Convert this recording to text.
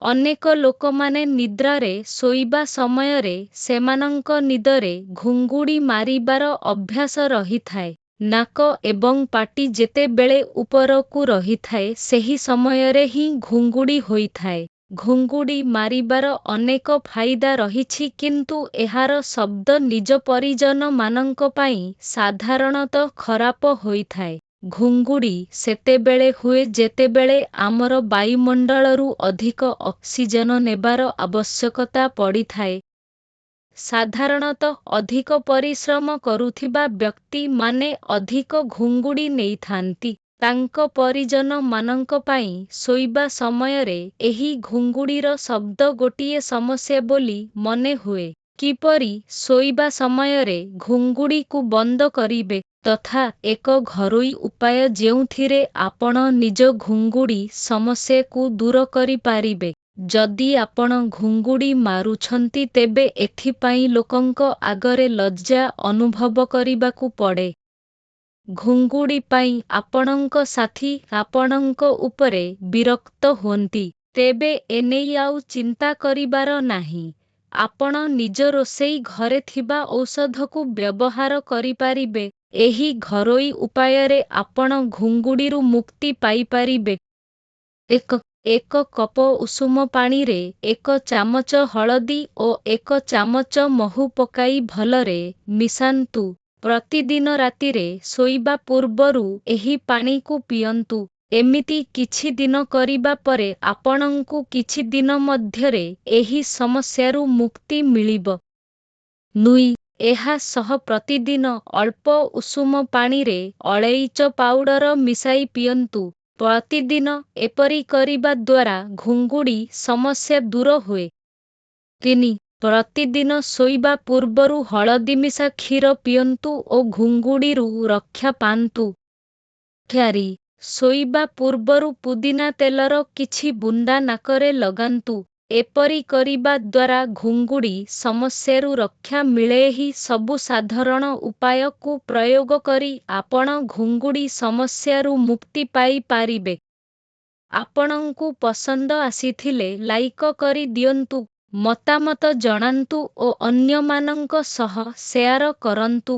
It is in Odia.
ଅନେକ ଲୋକମାନେ ନିଦ୍ରାରେ ଶୋଇବା ସମୟରେ ସେମାନଙ୍କ ନିଦରେ ଘୁଙ୍ଗୁଡ଼ି ମାରିବାର ଅଭ୍ୟାସ ରହିଥାଏ। ନାକ ଏବଂ ପାଟି ଯେତେବେଳେ ଉପରକୁ ରହିଥାଏ ସେହି ସମୟରେ ହିଁ ଘୁଙ୍ଗୁଡ଼ି ହୋଇଥାଏ। ଘୁଙ୍ଗୁଡ଼ି ମାରିବାର ଅନେକ ଫାଇଦା ରହିଛି କିନ୍ତୁ ଏହାର ଶବ୍ଦ ନିଜ ପରିଜନମାନଙ୍କ ପାଇଁ ସାଧାରଣତଃ ଖରାପ ହୋଇଥାଏ। ଘୁଙ୍ଗୁଡ଼ି ସେତେବେଳେ ହୁଏ ଯେତେବେଳେ ଆମର ବାୟୁମଣ୍ଡଳରୁ ଅଧିକ ଅକ୍ସିଜେନ ନେବାର ଆବଶ୍ୟକତା ପଡ଼ିଥାଏ। ସାଧାରଣତଃ ଅଧିକ ପରିଶ୍ରମ କରୁଥିବା ବ୍ୟକ୍ତିମାନେ ଅଧିକ ଘୁଙ୍ଗୁଡ଼ି ନେଇଥାନ୍ତି। ତାଙ୍କ ପରିଜନମାନଙ୍କ ପାଇଁ ଶୋଇବା ସମୟରେ ଏହି ଘୁଙ୍ଗୁଡ଼ିର ଶବ୍ଦ ଗୋଟିଏ ସମସ୍ୟା ବୋଲି ମନେ ହୁଏ। କିପରି ଶୋଇବା ସମୟରେ ଘୁଙ୍ଗୁଡ଼ିକୁ ବନ୍ଦ କରିବେ ତଥା ଏକ ଘରୋଇ ଉପାୟ ଯେଉଁଥିରେ ଆପଣ ନିଜ ଘୁଙ୍ଗୁଡ଼ି ସମସ୍ୟାକୁ ଦୂର କରିପାରିବେ। ଯଦି ଆପଣ ଘୁଙ୍ଗୁଡ଼ି ମାରୁଛନ୍ତି ତେବେ ଏଥିପାଇଁ ଲୋକଙ୍କ ଆଗରେ ଲଜ୍ଜା ଅନୁଭବ କରିବାକୁ ପଡ଼େ। ଘୁଙ୍ଗୁଡ଼ି ପାଇଁ ଆପଣଙ୍କ ସାଥୀ ଆପଣଙ୍କ ଉପରେ ବିରକ୍ତ ହୁଅନ୍ତି। ତେବେ ଏନେଇ ଆଉ ଚିନ୍ତା କରିବାର ନାହିଁ। ଆପଣ ନିଜ ରୋଷେଇ ଘରେ ଥିବା ଔଷଧକୁ ବ୍ୟବହାର କରିପାରିବେ। ଏହି ଘରୋଇ ଉପାୟରେ ଆପଣ ଘୁଙ୍ଗୁଡ଼ିରୁ ମୁକ୍ତି ପାଇପାରିବେ। ଏକ କପ ଉଷୁମ ପାଣିରେ 1 ଚାମଚ ହଳଦୀ ଓ 1 ଚାମଚ ମହୁ ପକାଇ ଭଲରେ ମିଶାନ୍ତୁ। ପ୍ରତିଦିନ ରାତିରେ ଶୋଇବା ପୂର୍ବରୁ ଏହି ପାଣିକୁ ପିଅନ୍ତୁ। ଏମିତି କିଛି ଦିନ କରିବା ପରେ ଆପଣଙ୍କୁ କିଛି ଦିନ ମଧ୍ୟରେ ଏହି ସମସ୍ୟାରୁ ମୁକ୍ତି ମିଳିବ। ଏହା ସହ ପ୍ରତିଦିନ ଅଳ୍ପ ଉଷୁମ ପାଣିରେ ଅଳେଇଚ ପାଉଡର ମିଶାଇ ପିଅନ୍ତୁ। ପ୍ରତିଦିନ ଏପରି କରିବା ଦ୍ୱାରା ଘୁଙ୍ଗୁଡ଼ି ସମସ୍ୟା ଦୂର ହୁଏ। 3. ପ୍ରତିଦିନ ଶୋଇବା ପୂର୍ବରୁ ହଳଦୀ ମିଶା କ୍ଷୀର ପିଅନ୍ତୁ ଓ ଘୁଙ୍ଗୁଡ଼ିରୁ ରକ୍ଷା ପାଆନ୍ତୁ। 4. ଶୋଇବା ପୂର୍ବରୁ ପୁଦିନା ତେଲର କିଛି ବୁନ୍ଦା ନାକରେ ଲଗାନ୍ତୁ। ଏପରି କରିବା ଦ୍ୱାରା ଘୁଙ୍ଗୁଡ଼ି ସମସ୍ୟାରୁ ରକ୍ଷା ମିଳେ। ଏହି ସବୁ ସାଧାରଣ ଉପାୟକୁ ପ୍ରୟୋଗ କରି ଆପଣ ଘୁଙ୍ଗୁଡ଼ି ସମସ୍ୟାରୁ ମୁକ୍ତି ପାଇପାରିବେ। ଆପଣଙ୍କୁ ପସନ୍ଦ ଆସିଥିଲେ ଲାଇକ୍ କରି ଦିଅନ୍ତୁ, ମତାମତ ଜଣାନ୍ତୁ ଓ ଅନ୍ୟମାନଙ୍କ ସହ ସେୟାର କରନ୍ତୁ।